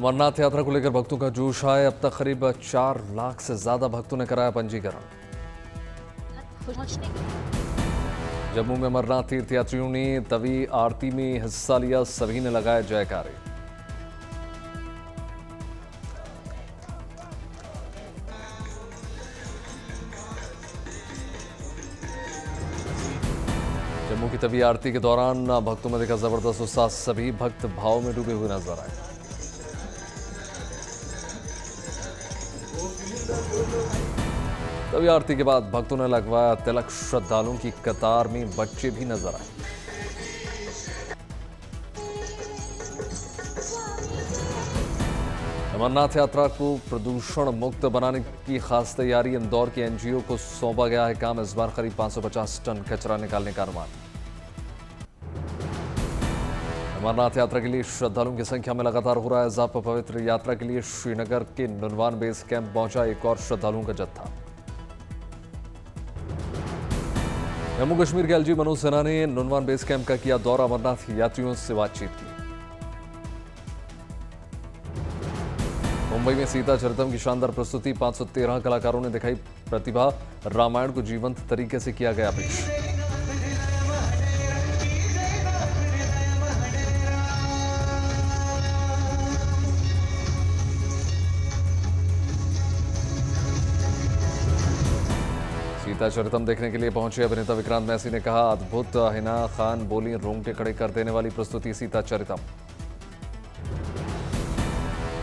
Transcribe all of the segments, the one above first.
अमरनाथ यात्रा को लेकर भक्तों का जोश है। अब तक करीब 4 लाख से ज्यादा भक्तों ने कराया पंजीकरण। जम्मू में अमरनाथ तीर्थ यात्रियों ने तवी आरती में हिस्सा लिया, सभी ने लगाए जयकारे। जम्मू की तवी आरती के दौरान भक्तों में देखा जबरदस्त उत्साह, सभी भक्त भाव में डूबे हुए नजर आए। तभी आरती के बाद भक्तों ने लगवाया तिलक, श्रद्धालुओं की कतार में बच्चे भी नजर आए। अमरनाथ यात्रा को प्रदूषण मुक्त बनाने की खास तैयारी, इंदौर के एनजीओ को सौंपा गया है काम। इस बार करीब 550 टन कचरा निकालने का अनुमान। अमरनाथ यात्रा के लिए श्रद्धालुओं की संख्या में लगातार हो रहा है इजाफा। पवित्र यात्रा के लिए श्रीनगर के नुनवान बेस कैंप पहुंचा एक और श्रद्धालुओं का जत्था। जम्मू कश्मीर के एलजी मनोज सिन्हा ने नुनवान बेस कैंप का किया दौरा, अमरनाथ यात्रियों से बातचीत की। मुंबई में सीता चरितम की शानदार प्रस्तुति, 513 कलाकारों ने दिखाई प्रतिभा, रामायण को जीवंत तरीके से किया गया पेश। सीता चरितम देखने के लिए पहुंचे अभिनेता विक्रांत मैसी ने कहा, अद्भुत। हिना खान बोली, रोंगटे खड़े कर देने वाली प्रस्तुति सीता चरितम।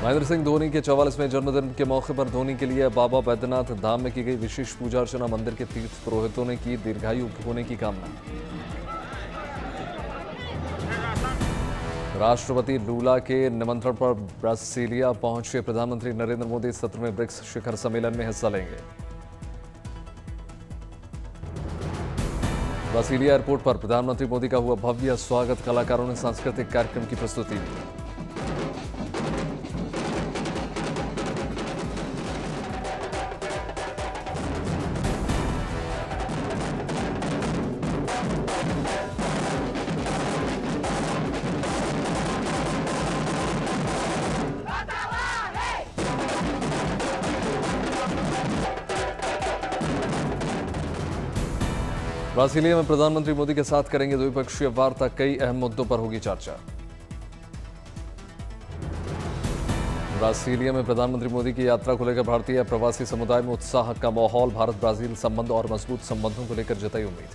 महेंद्र सिंह धोनी के 44वें जन्मदिन के मौके पर धोनी के लिए बाबा बैद्यनाथ धाम में की गई विशेष पूजा अर्चना। मंदिर के तीर्थ पुरोहितों ने की दीर्घायु होने की कामना। राष्ट्रपति लूला के निमंत्रण पर ब्रासीलिया पहुंचे प्रधानमंत्री नरेंद्र मोदी, सत्र में ब्रिक्स शिखर सम्मेलन में हिस्सा लेंगे। ब्रासीलिया एयरपोर्ट पर प्रधानमंत्री मोदी का हुआ भव्य स्वागत, कलाकारों ने सांस्कृतिक कार्यक्रम की प्रस्तुति दी। ब्रासीलिया में प्रधानमंत्री मोदी के साथ करेंगे द्विपक्षीय वार्ता, कई अहम मुद्दों पर होगी चर्चा। ब्रासीलिया में प्रधानमंत्री मोदी की यात्रा को लेकर भारतीय प्रवासी समुदाय में उत्साह का माहौल, भारत ब्राजील संबंध और मजबूत संबंधों को लेकर जताई उम्मीद।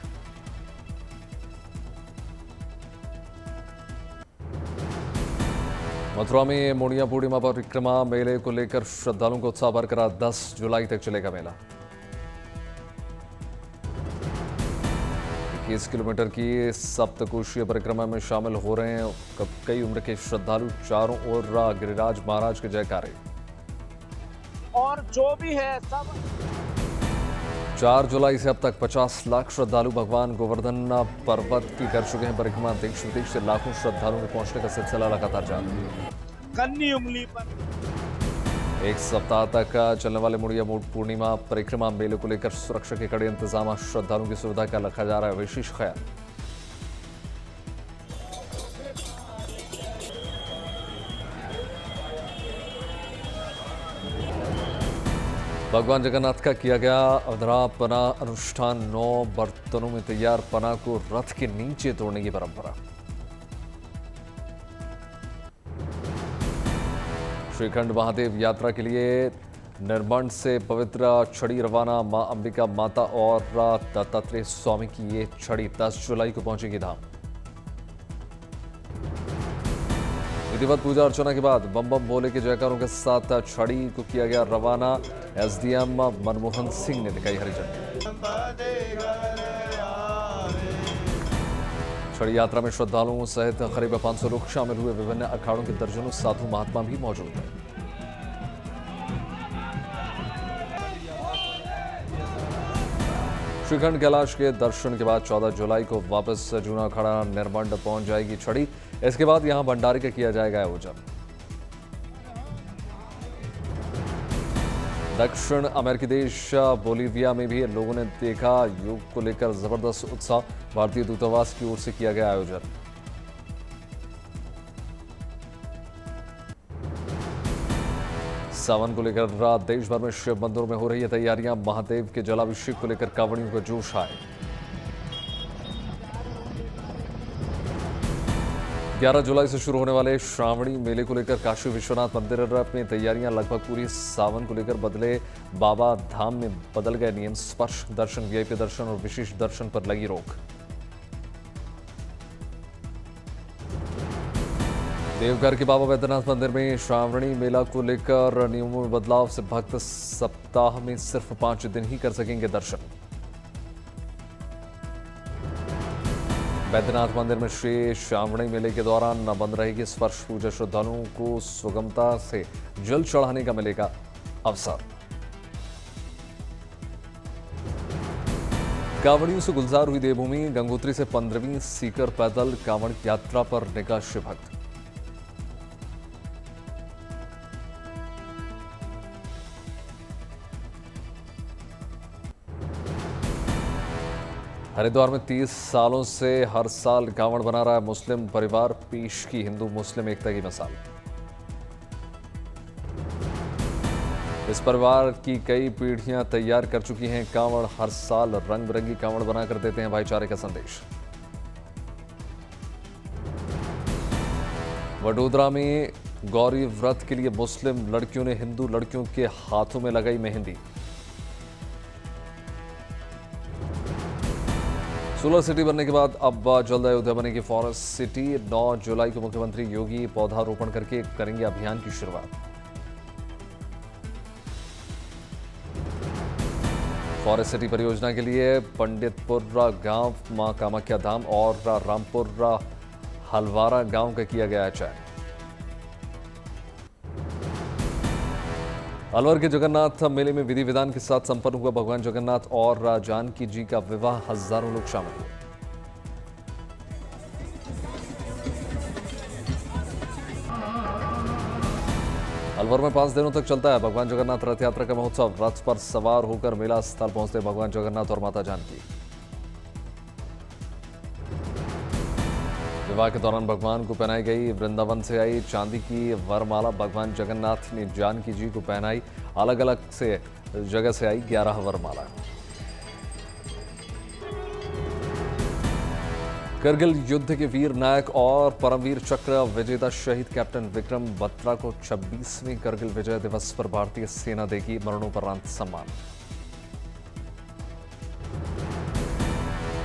मथुरा में मोड़िया पूर्णिमा परिक्रमा मेले को लेकर श्रद्धालुओं को उत्साह बरकरार, 10 जुलाई तक चलेगा मेला। 21 किलोमीटर की सप्तकोशीय परिक्रमा में शामिल हो रहे हैं कई उम्र के श्रद्धालु, चारों ओर गिरिराज महाराज के जयकारे। और जो भी है सब 4 जुलाई से अब तक 50 लाख श्रद्धालु भगवान गोवर्धन पर्वत की कर चुके हैं परिक्रमा। देश विदेश से लाखों श्रद्धालुओं के पहुंचने का सिलसिला लगातार जारी है। कन्नी उंगली पर एक सप्ताह तक चलने वाले मुड़िया पूर्णिमा परिक्रमा मेले को लेकर सुरक्षा के कड़े इंतजाम, श्रद्धालुओं की सुविधा का रखा जा रहा है विशेष ख्याल। भगवान जगन्नाथ का किया गया अवधरापना अनुष्ठान, 9 बर्तनों में तैयार पना को रथ के नीचे तोड़ने की परंपरा। श्रीखंड महादेव यात्रा के लिए निर्मंड से पवित्र छड़ी रवाना, मां अंबिका माता और दत्तात्रेय स्वामी की ये छड़ी 10 जुलाई को पहुंचेगी धाम। विधिवत पूजा अर्चना के बाद बम बम भोले के जयकारों के साथ छड़ी को किया गया रवाना। एसडीएम मनमोहन सिंह ने दिखाई हरी झंडी। छड़ी यात्रा में श्रद्धालुओं सहित करीब 500 लोग शामिल हुए। विभिन्न अखाड़ों के दर्जनों साधु महात्मा भी मौजूद हैं। श्रीखंड कैलाश के दर्शन के बाद 14 जुलाई को वापस जूना अखाड़ा निर्मंड पहुंच जाएगी छड़ी। इसके बाद यहां भंडारे का किया जाएगा आयोजन। दक्षिण अमेरिकी देश बोलीविया में भी लोगों ने देखा योग को लेकर जबरदस्त उत्साह। भारतीय दूतावास की ओर से किया गया आयोजन। सावन को लेकर रात देश भर में शिव मंदिरों में हो रही है तैयारियां। महादेव के जलाभिषेक को लेकर कांवड़ियों का जोश है। 11 जुलाई से शुरू होने वाले श्रावणी मेले को लेकर काशी विश्वनाथ मंदिर में तैयारियां लगभग पूरी। सावन को लेकर बदले बाबा धाम में बदल गए नियम। स्पर्श दर्शन, वीआईपी दर्शन और विशेष दर्शन पर लगी रोक। देवघर के बाबा बैद्यनाथ मंदिर में श्रावणी मेला को लेकर नियमों में बदलाव से भक्त सप्ताह में सिर्फ 5 दिन ही कर सकेंगे दर्शन। बैद्यनाथ मंदिर में श्री श्रावणी मेले के दौरान न बंद रहेगी स्पर्श पूजा। श्रद्धालुओं को सुगमता से जल चढ़ाने का मिलेगा अवसर। कांवड़ियों से गुलजार हुई देवभूमि। गंगोत्री से 15वीं सीकर पैदल कांवड़ यात्रा पर निकला शिव भक्त। हरिद्वार में 30 सालों से हर साल कांवड़ बना रहा है मुस्लिम परिवार। पेश की हिंदू मुस्लिम एकता की मिसाल। इस परिवार की कई पीढ़ियां तैयार कर चुकी हैं कांवड़। हर साल रंग बिरंगी कांवड़ बनाकर देते हैं भाईचारे का संदेश। वडोदरा में गौरी व्रत के लिए मुस्लिम लड़कियों ने हिंदू लड़कियों के हाथों में लगाई मेहंदी। सोलर सिटी बनने के बाद अब जल्द अयोध्या बनेगी फॉरेस्ट सिटी। 9 जुलाई को मुख्यमंत्री योगी पौधारोपण करके करेंगे अभियान की शुरुआत। फॉरेस्ट सिटी परियोजना के लिए पंडितपुरा गांव, मां कामाख्या धाम और रामपुरा हलवारा गांव का किया गया चयन। अलवर के जगन्नाथ मेले में विधि विधान के साथ संपन्न हुआ भगवान जगन्नाथ और जानकी जी का विवाह। हजारों लोग शामिल हुए। अलवर में 5 दिनों तक चलता है भगवान जगन्नाथ रथ यात्रा का महोत्सव। रथ पर सवार होकर मेला स्थल पहुंचते भगवान जगन्नाथ और माता जानकी। विवाह के दौरान भगवान को पहनाई गई वृंदावन से आई चांदी की वरमाला। भगवान जगन्नाथ ने जानकी जी को पहनाई। अलग अलग से जगह से आई 11 वरमाला। करगिल युद्ध के वीर नायक और परमवीर चक्र विजेता शहीद कैप्टन विक्रम बत्रा को 26वें करगिल विजय दिवस पर भारतीय सेना देगी मरणोपरांत सम्मान।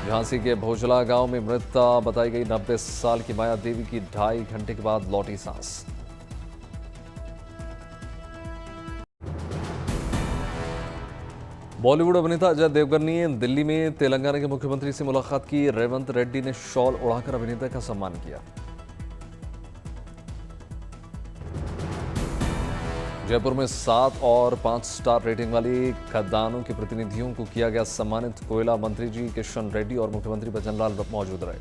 झांसी के भोजला गांव में मृत बताई गई 90 साल की माया देवी की 2.5 घंटे के बाद लौटी सांस। बॉलीवुड अभिनेता अजय देवगन ने दिल्ली में तेलंगाना के मुख्यमंत्री से मुलाकात की। रेवंत रेड्डी ने शॉल उड़ाकर अभिनेता का सम्मान किया। जयपुर में 7 और 5 स्टार रेटिंग वाली खदानों के प्रतिनिधियों को किया गया सम्मानित। कोयला मंत्री जी किशन रेड्डी और मुख्यमंत्री भजनलाल मौजूद रहे।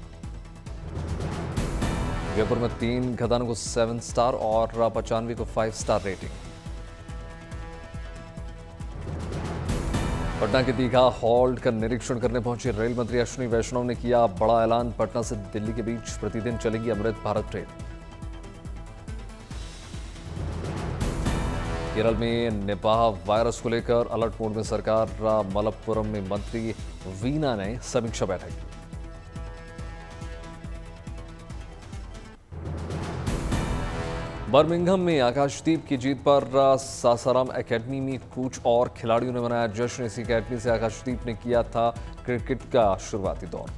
जयपुर में 3 खदानों को 7 स्टार और 95 को 5 स्टार रेटिंग। पटना के दीघा हॉल्ट का निरीक्षण करने पहुंचे रेल मंत्री अश्विनी वैष्णव ने किया बड़ा ऐलान। पटना से दिल्ली के बीच प्रतिदिन चलेगी अमृत भारत ट्रेन। केरल में निपाह वायरस को लेकर अलर्ट मोड में सरकार। मलप्पुरम में मंत्री वीना ने समीक्षा बैठक की। बर्मिंघम में आकाशदीप की जीत पर सासाराम एकेडमी में कोच और खिलाड़ियों ने मनाया जश्न। इसी एकेडमी से आकाशदीप ने किया था क्रिकेट का शुरुआती दौर।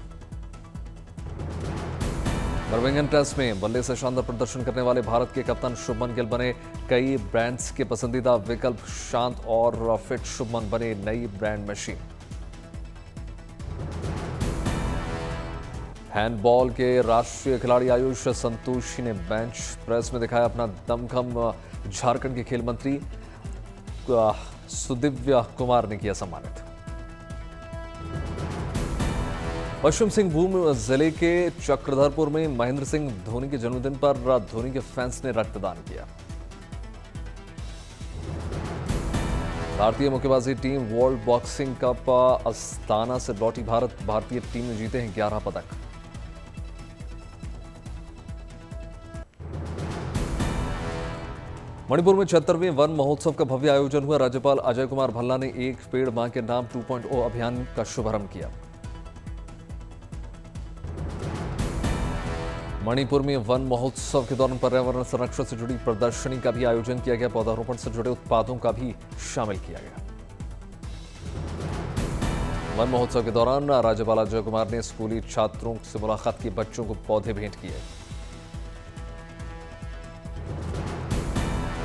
बर्मिंघम टेस्ट में बल्ले से शानदार प्रदर्शन करने वाले भारत के कप्तान शुभमन गिल बने कई ब्रांड्स के पसंदीदा विकल्प। शांत और फिट शुभमन बने नई ब्रांड मशीन। हैंडबॉल के राष्ट्रीय खिलाड़ी आयुष संतोषी ने बेंच प्रेस में दिखाया अपना दमखम। झारखंड के खेल मंत्री सुदिव्य कुमार ने किया सम्मानित। पश्चिम सिंहभूम जिले के चक्रधरपुर में महेंद्र सिंह धोनी के जन्मदिन पर धोनी के फैंस ने रक्तदान किया। भारतीय मुक्केबाजी team world boxing cup Astana से लौटी। भारतीय टीम ने जीते हैं 11 पदक। मणिपुर में 76वें वन महोत्सव का भव्य आयोजन हुआ। राज्यपाल अजय कुमार भल्ला ने एक पेड़ मां के नाम 2.0 अभियान का शुभारंभ किया। मणिपुर में वन महोत्सव के दौरान पर्यावरण संरक्षण से जुड़ी प्रदर्शनी का भी आयोजन किया गया। पौधारोपण से जुड़े उत्पादों का भी शामिल किया गया। वन महोत्सव के दौरान राज्यपाल अजय कुमार ने स्कूली छात्रों से मुलाकात की, बच्चों को पौधे भेंट किए।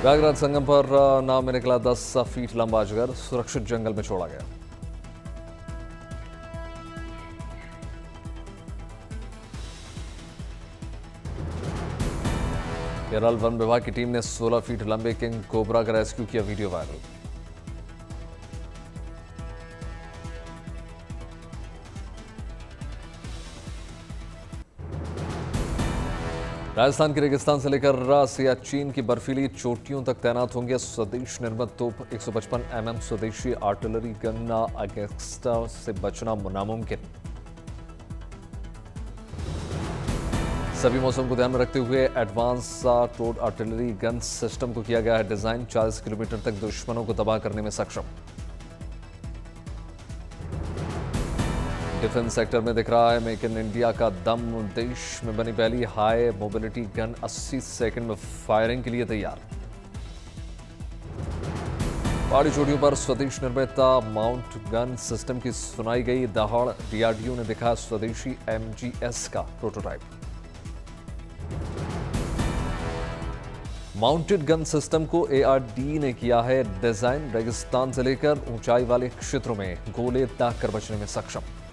व्याघ्रराज संगम पर नाव में निकला 10 फीट लंबा अजगर सुरक्षित जंगल में छोड़ा गया। केरल वन विभाग की टीम ने 16 फीट लंबे किंग कोबरा का रेस्क्यू किया, वीडियो वायरल। राजस्थान के रेगिस्तान से लेकर सियाचिन की बर्फीली चोटियों तक तैनात होंगे स्वदेश निर्मित तोप 155 mm स्वदेशी आर्टिलरी गन। अगेस्टा से बचना नामुमकिन। सभी मौसम को ध्यान में रखते हुए advanced towed artillery gun system को किया गया है डिजाइन। 40 किलोमीटर तक दुश्मनों को तबाह करने में सक्षम। डिफेंस सेक्टर में दिख रहा है मेक इन इंडिया का दम। देश में बनी पहली हाई मोबिलिटी गन 80 सेकंड में फायरिंग के लिए तैयार। पहाड़ी चोटियों पर स्वदेश निर्मित माउंट गन सिस्टम की सुनाई गई दहाड़। डीआरडीओ ने दिखा स्वदेशी MGS का प्रोटोटाइप। माउंटेड गन सिस्टम को ARD ने किया है डिजाइन। रेगिस्तान से लेकर ऊंचाई वाले क्षेत्रों में गोले दाग कर बचने में सक्षम।